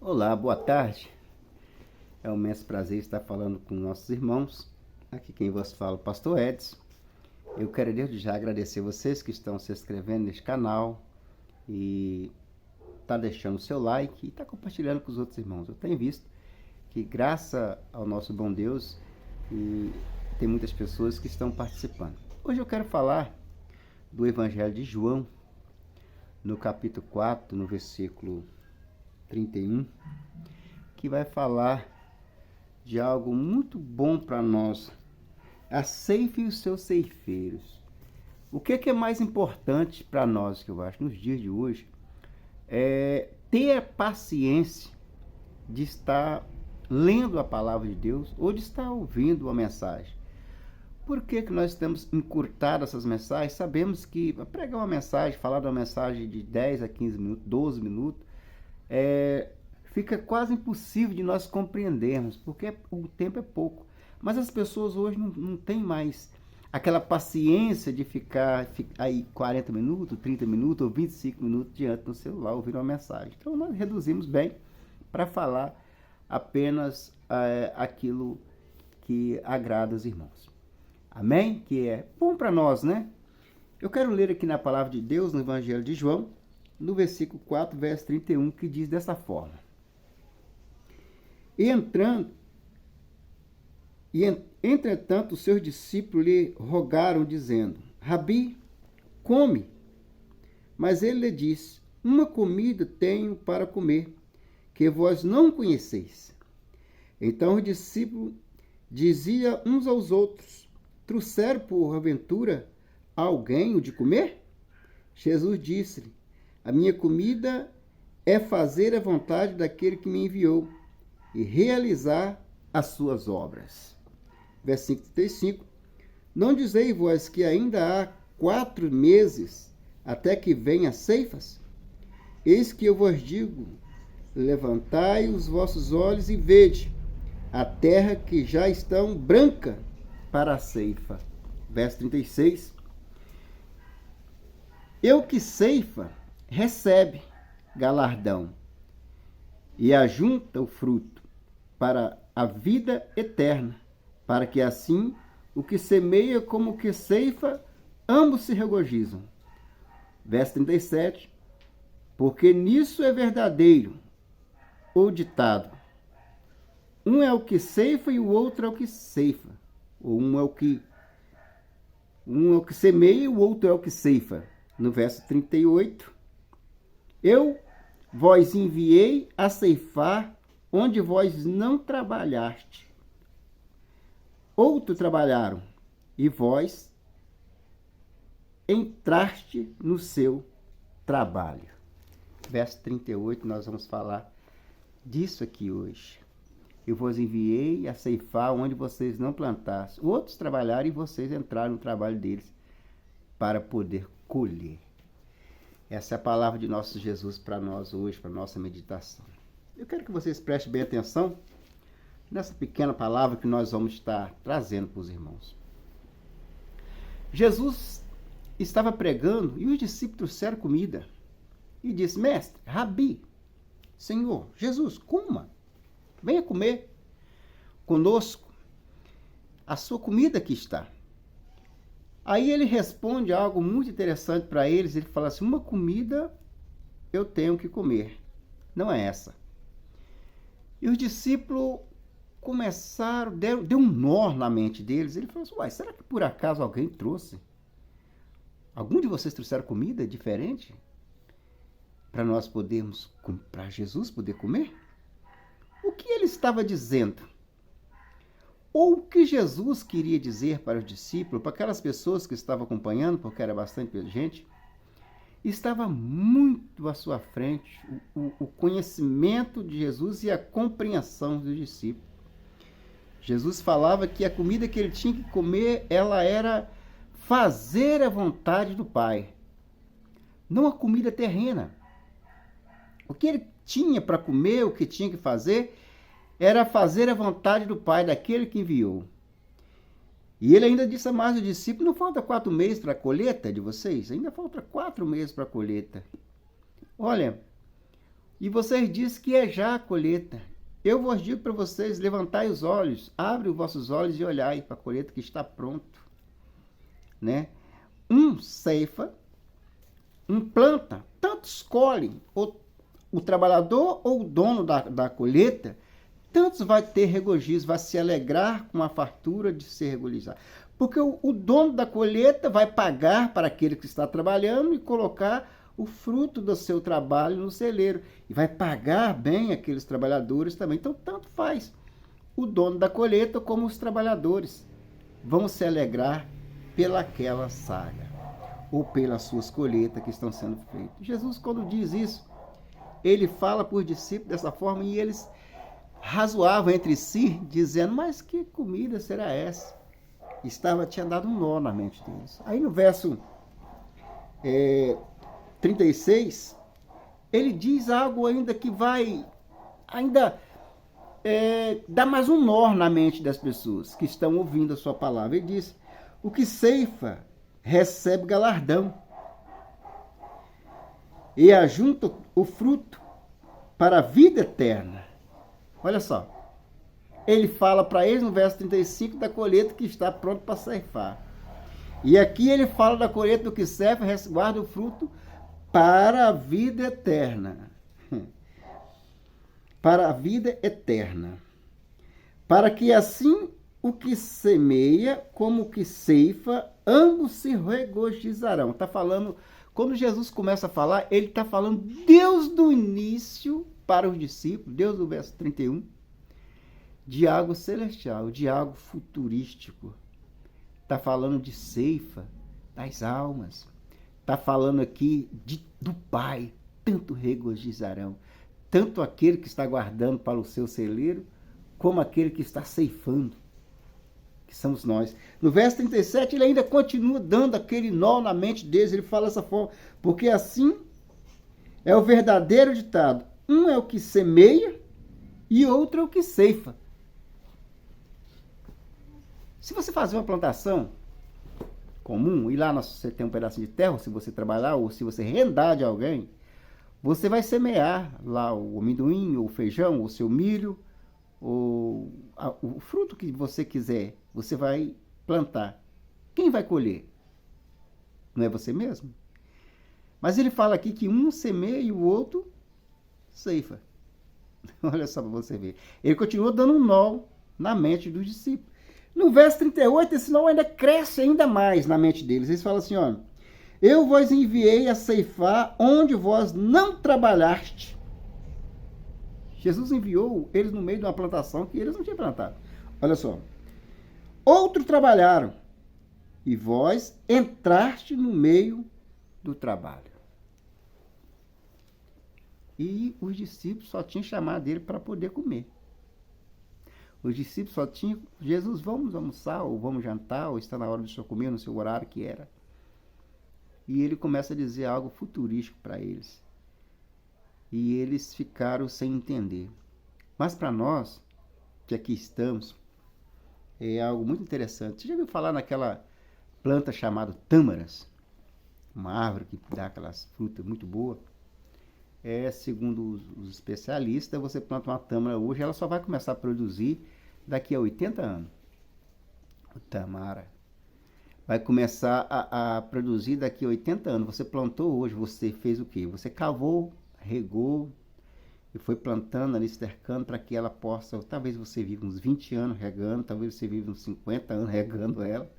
Olá, boa tarde. É um imenso prazer estar falando com nossos irmãos. Aqui quem vos fala é o Pastor Edson. Eu quero desde já agradecer vocês que estão se inscrevendo neste canal e tá deixando o seu like e tá compartilhando com os outros irmãos. Eu tenho visto que graças ao nosso bom Deus tem muitas pessoas que estão participando. Hoje eu quero falar do Evangelho de João, no capítulo 4, no versículo 31, que vai falar de algo muito bom para nós. A ceifa e os seus ceifeiros. O que é mais importante para nós, que eu acho, nos dias de hoje, é ter a paciência de estar lendo a palavra de Deus ou de estar ouvindo uma mensagem. Por que nós temos encurtado essas mensagens? Sabemos que pregar uma mensagem, falar de uma mensagem de 10 a 15 minutos, 12 minutos, fica quase impossível de nós compreendermos, porque o tempo é pouco. Mas as pessoas hoje não têm mais aquela paciência de ficar aí 40 minutos, 30 minutos ou 25 minutos diante do celular ouvindo uma mensagem. Então nós reduzimos bem para falar apenas aquilo que agrada os irmãos. Amém? Que é bom para nós, né? Eu quero ler aqui na palavra de Deus, no Evangelho de João, no versículo 4, verso 31, que diz dessa forma. Entretanto, os seus discípulos lhe rogaram, dizendo: Rabi, come. Mas ele lhe disse: uma comida tenho para comer, que vós não conheceis. Então os discípulos diziam uns aos outros: trouxeram porventura alguém o de comer? Jesus disse-lhe: a minha comida é fazer a vontade daquele que me enviou e realizar as suas obras. Versículo 35. Não dizeis vós que ainda há 4 meses até que venha as ceifas? Eis que eu vos digo, levantai os vossos olhos e vede a terra que já está branca para a ceifa. Verso 36. Eu que ceifa, recebe galardão e ajunta o fruto para a vida eterna, para que assim o que semeia como o que ceifa, ambos se regozijam. Verso 37. Porque nisso é verdadeiro o ditado: um é o que ceifa e o outro é o que ceifa. Ou um é o que semeia e o outro é o que ceifa. No verso 38. Eu vos enviei a ceifar onde vós não trabalhaste. Outros trabalharam, e vós entraste no seu trabalho. Verso 38, nós vamos falar disso aqui hoje. Eu vos enviei a ceifar onde vocês não plantassem. Outros trabalharam e vocês entraram no trabalho deles para poder colher. Essa é a palavra de nosso Jesus para nós hoje, para a nossa meditação. Eu quero que vocês prestem bem atenção nessa pequena palavra que nós vamos estar trazendo para os irmãos. Jesus estava pregando e os discípulos trouxeram comida. E disse: mestre, Rabi, Senhor, Jesus, coma, venha comer conosco, a sua comida aqui está. Aí ele responde algo muito interessante para eles. Ele fala assim: uma comida eu tenho que comer, não é essa. E os discípulos começaram, deu um nó na mente deles. Ele falou assim: uai, será que por acaso alguém trouxe? Algum de vocês trouxeram comida diferente? Para nós podermos, para Jesus poder comer? O que ele estava dizendo? Ou o que Jesus queria dizer para os discípulos, para aquelas pessoas que estavam acompanhando, porque era bastante gente, estava muito à sua frente o conhecimento de Jesus e a compreensão dos discípulos. Jesus falava que a comida que ele tinha que comer, ela era fazer a vontade do Pai, não a comida terrena. O que ele tinha para comer, o que tinha que fazer, era fazer a vontade do Pai, daquele que enviou. E ele ainda disse a mais os discípulos: não falta 4 meses para a colheita de vocês? Ainda falta 4 meses para a colheita. Olha, E vocês dizem que é já a colheita. Eu vos digo para vocês, levantai os olhos, abre os vossos olhos e olhai para a colheita que está pronto. Né? Um ceifa, um planta, tanto escolhe o trabalhador ou o dono da colheita, tantos vai ter regozijo, vai se alegrar com a fartura de se regozijar. Porque o dono da colheita vai pagar para aquele que está trabalhando e colocar o fruto do seu trabalho no celeiro. E vai pagar bem aqueles trabalhadores também. Então, tanto faz. O dono da colheita como os trabalhadores vão se alegrar pelaquela saga ou pelas suas colheitas que estão sendo feitas. Jesus, quando diz isso, ele fala por discípulos dessa forma e eles razoavam entre si, dizendo, mas que comida será essa? Tinha dado um nó na mente deles. Aí no verso 36, ele diz algo ainda que vai dar mais um nó na mente das pessoas que estão ouvindo a sua palavra. Ele diz, o que ceifa recebe galardão e ajunta o fruto para a vida eterna. Olha só, ele fala para eles no verso 35 da colheita que está pronto para ceifar. E aqui ele fala da colheita do que ceifa, resguarda o fruto para a vida eterna. Para a vida eterna. Para que assim o que semeia como o que ceifa, ambos se regozijarão. Está falando, quando Jesus começa a falar, ele está falando desde o início para os discípulos, desde o verso 31, de algo celestial, de algo futurístico. Está falando de ceifa das almas. Está falando aqui do Pai, tanto regozijarão, tanto aquele que está guardando para o seu celeiro, como aquele que está ceifando, que somos nós. No verso 37, ele ainda continua dando aquele nó na mente deles, ele fala dessa forma, porque assim é o verdadeiro ditado, um é o que semeia e outro é o que ceifa. Se você fazer uma plantação comum, e lá você tem um pedacinho de terra, se você trabalhar, ou se você rendar de alguém, você vai semear lá o amendoim, ou o feijão, ou o seu milho, ou o fruto que você quiser, você vai plantar. Quem vai colher? Não é você mesmo? Mas ele fala aqui que um semeia e o outro ceifa. Olha só para você ver. Ele continua dando um nó na mente dos discípulos. No verso 38, esse nó ainda cresce ainda mais na mente deles. Eles falam assim, ó, eu vos enviei a ceifar onde vós não trabalhaste. Jesus enviou eles no meio de uma plantação que eles não tinham plantado. Olha só. Outros trabalharam e vós entraste no meio do trabalho. E os discípulos só tinham chamado ele para poder comer. Os discípulos só tinham, Jesus, vamos almoçar, ou vamos jantar, ou está na hora de senhor comer, no seu horário que era. E ele começa a dizer algo futurístico para eles. E eles ficaram sem entender. Mas para nós, que aqui estamos, é algo muito interessante. Você já ouviu falar naquela planta chamada tâmaras? Uma árvore que dá aquelas frutas muito boas. Segundo os especialistas, você planta uma tâmara hoje, ela só vai começar a produzir daqui a 80 anos. O tamara vai começar a produzir daqui a 80 anos. Você plantou hoje, você fez o quê? Você cavou, regou e foi plantando ali, cercando para que ela possa, talvez você viva uns 20 anos regando, talvez você viva uns 50 anos regando ela,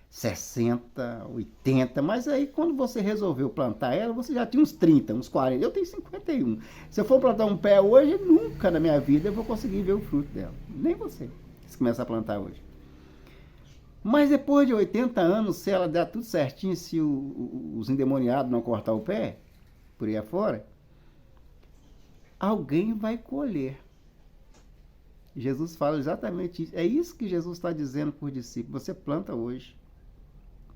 60, 80, mas aí quando você resolveu plantar ela, você já tinha uns 30, uns 40, eu tenho 51. Se eu for plantar um pé hoje, nunca na minha vida eu vou conseguir ver o fruto dela, nem você, se começar a plantar hoje. Mas depois de 80 anos, se ela der tudo certinho, se os endemoniados não cortar o pé, por aí afora, alguém vai colher. Jesus fala exatamente isso. É isso que Jesus está dizendo por discípulos. Você planta hoje.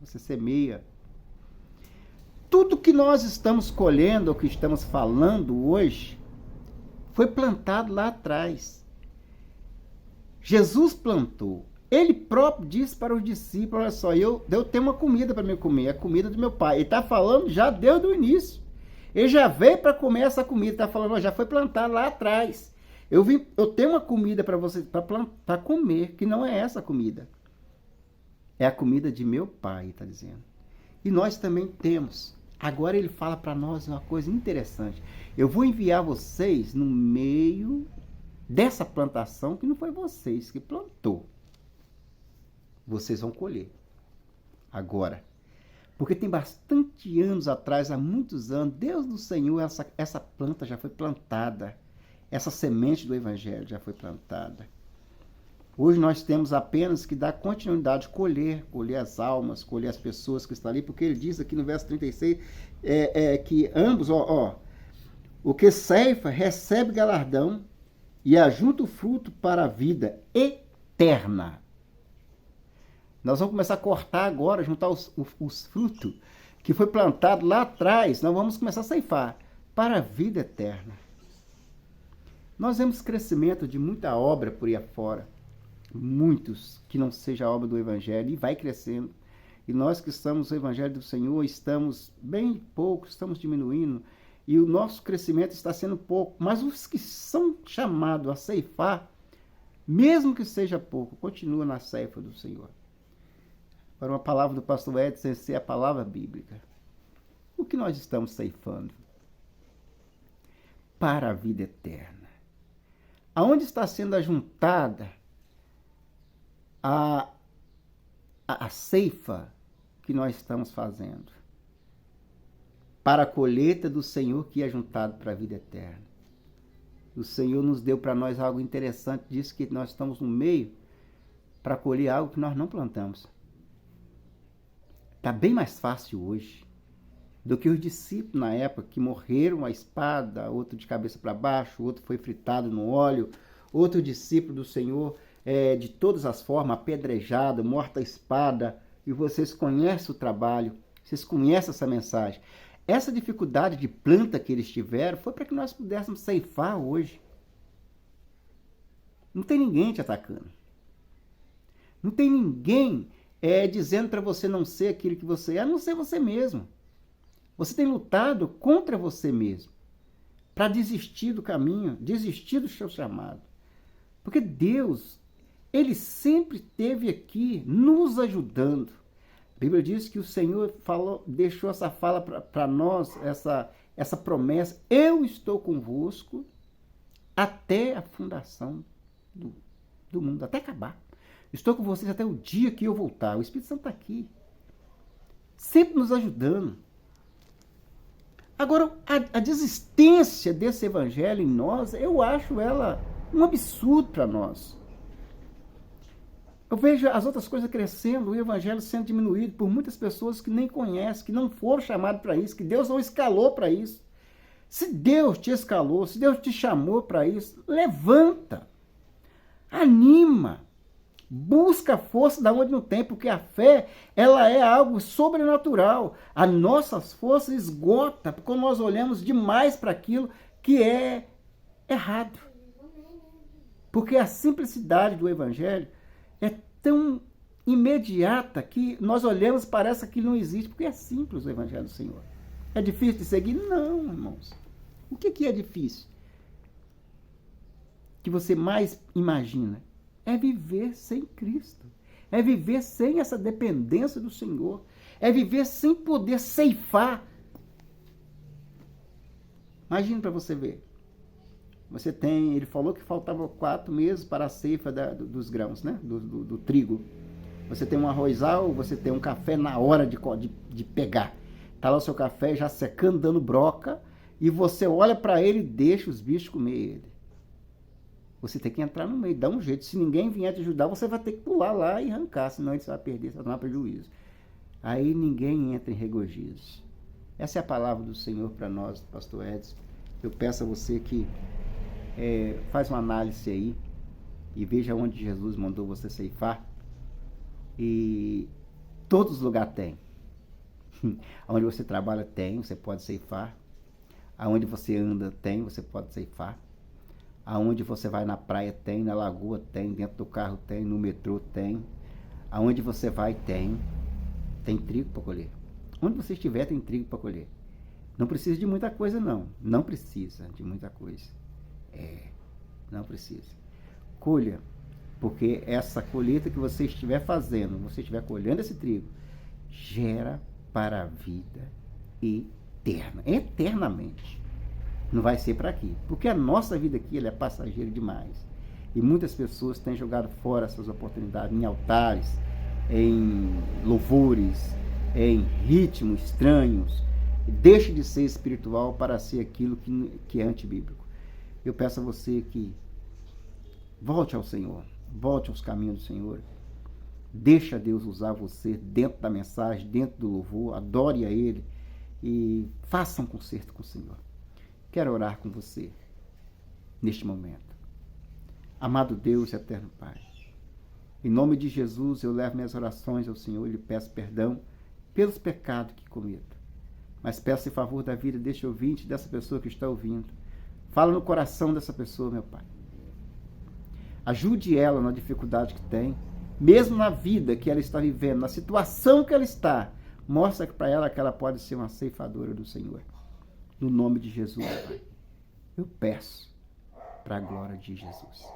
Você semeia. Tudo que nós estamos colhendo, ou que estamos falando hoje, foi plantado lá atrás. Jesus plantou. Ele próprio disse para os discípulos, olha só, eu tenho uma comida para me comer, a comida do meu pai. Ele está falando já desde o início. Ele já veio para comer essa comida. Está falando, já foi plantado lá atrás. Eu tenho uma comida para você para comer, que não é essa comida. É a comida de meu Pai, está dizendo. E nós também temos. Agora ele fala para nós uma coisa interessante. Eu vou enviar vocês no meio dessa plantação que não foi vocês que plantou. Vocês vão colher. Agora. Porque tem bastante anos atrás, há muitos anos, Deus do Senhor, essa planta já foi plantada. Essa semente do Evangelho já foi plantada. Hoje nós temos apenas que dar continuidade, colher as almas, colher as pessoas que estão ali, porque ele diz aqui no verso 36, que ambos, o que ceifa recebe galardão e ajunta o fruto para a vida eterna. Nós vamos começar a cortar agora, juntar os frutos que foi plantado lá atrás, nós vamos começar a ceifar para a vida eterna. Nós vemos crescimento de muita obra por aí afora, muitos que não seja a obra do Evangelho, e vai crescendo. E nós que estamos no Evangelho do Senhor, estamos bem pouco, estamos diminuindo, e o nosso crescimento está sendo pouco, mas os que são chamados a ceifar, mesmo que seja pouco, continua na ceifa do Senhor. Para uma palavra do pastor Edson, ser a palavra bíblica. O que nós estamos ceifando? Para a vida eterna. Aonde está sendo ajuntada a ceifa que nós estamos fazendo? Para a colheita do Senhor que é juntado para a vida eterna. O Senhor nos deu para nós algo interessante, disse que nós estamos no meio para colher algo que nós não plantamos. Está bem mais fácil hoje do que os discípulos na época que morreram à espada, outro de cabeça para baixo, outro foi fritado no óleo, outro discípulo do Senhor de todas as formas, apedrejado, morto à espada, e vocês conhecem o trabalho, vocês conhecem essa mensagem. Essa dificuldade de planta que eles tiveram foi para que nós pudéssemos ceifar hoje. Não tem ninguém te atacando. Não tem ninguém dizendo para você não ser aquilo que você é, a não ser você mesmo. Você tem lutado contra você mesmo para desistir do caminho, desistir do seu chamado. Porque Deus, Ele sempre esteve aqui nos ajudando. A Bíblia diz que o Senhor deixou essa fala para nós, essa promessa: eu estou convosco até a fundação do mundo, até acabar. Estou com vocês até o dia que eu voltar. O Espírito Santo está aqui, sempre nos ajudando. Agora, a desistência desse evangelho em nós, eu acho ela um absurdo para nós. Eu vejo as outras coisas crescendo, o evangelho sendo diminuído por muitas pessoas que nem conhecem, que não foram chamadas para isso, que Deus não escalou para isso. Se Deus te escalou, se Deus te chamou para isso, levanta, anima, busca força da onde não tem, porque a fé, ela é algo sobrenatural. As nossas forças esgotam quando nós olhamos demais para aquilo que é errado. Porque a simplicidade do evangelho é tão imediata que nós olhamos e parece que não existe, porque é simples o evangelho do Senhor. É difícil de seguir? Não, irmãos. O que é difícil? Que você mais imagina? É viver sem Cristo. É viver sem essa dependência do Senhor. É viver sem poder ceifar. Imagina para você ver. Você tem, ele falou que faltava 4 meses para a ceifa dos grãos, né? Do trigo. Você tem um arrozal, você tem um café na hora de pegar. Está lá o seu café já secando, dando broca, e você olha para ele e deixa os bichos comer ele. Você tem que entrar no meio, dar um jeito. Se ninguém vier te ajudar, você vai ter que pular lá e arrancar, senão você vai perder, você vai tomar prejuízo. Aí ninguém entra em regozijo. Essa é a palavra do Senhor para nós, pastor Edson. Eu peço a você que faz uma análise aí e veja onde Jesus mandou você ceifar. E todos os lugares tem. Onde você trabalha tem, você pode ceifar. Aonde você anda tem, você pode ceifar. Aonde você vai na praia tem, na lagoa tem, dentro do carro tem, no metrô tem. Aonde você vai tem trigo para colher. Onde você estiver tem trigo para colher. Não precisa de muita coisa, não. Não precisa de muita coisa. Não precisa. Colha, porque essa colheita que você estiver fazendo, você estiver colhendo esse trigo, gera para a vida eterna, eternamente. Não vai ser para aqui, porque a nossa vida aqui ela é passageira demais. E muitas pessoas têm jogado fora essas oportunidades em altares, em louvores, em ritmos estranhos. Deixe de ser espiritual para ser aquilo que é antibíblico. Eu peço a você que volte ao Senhor, volte aos caminhos do Senhor. Deixa Deus usar você dentro da mensagem, dentro do louvor, adore a Ele e faça um concerto com o Senhor. Quero orar com você neste momento. Amado Deus, eterno Pai, em nome de Jesus eu levo minhas orações ao Senhor e lhe peço perdão pelos pecados que cometo. Mas peço em favor da vida deste ouvinte, dessa pessoa que está ouvindo. Fala no coração dessa pessoa, meu Pai. Ajude ela na dificuldade que tem, mesmo na vida que ela está vivendo, na situação que ela está. Mostra para ela que ela pode ser uma ceifadora do Senhor. No nome de Jesus, Pai, eu peço para a glória de Jesus.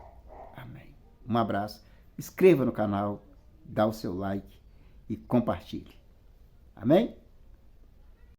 Amém. Um abraço. Inscreva no canal, dá o seu like e compartilhe. Amém?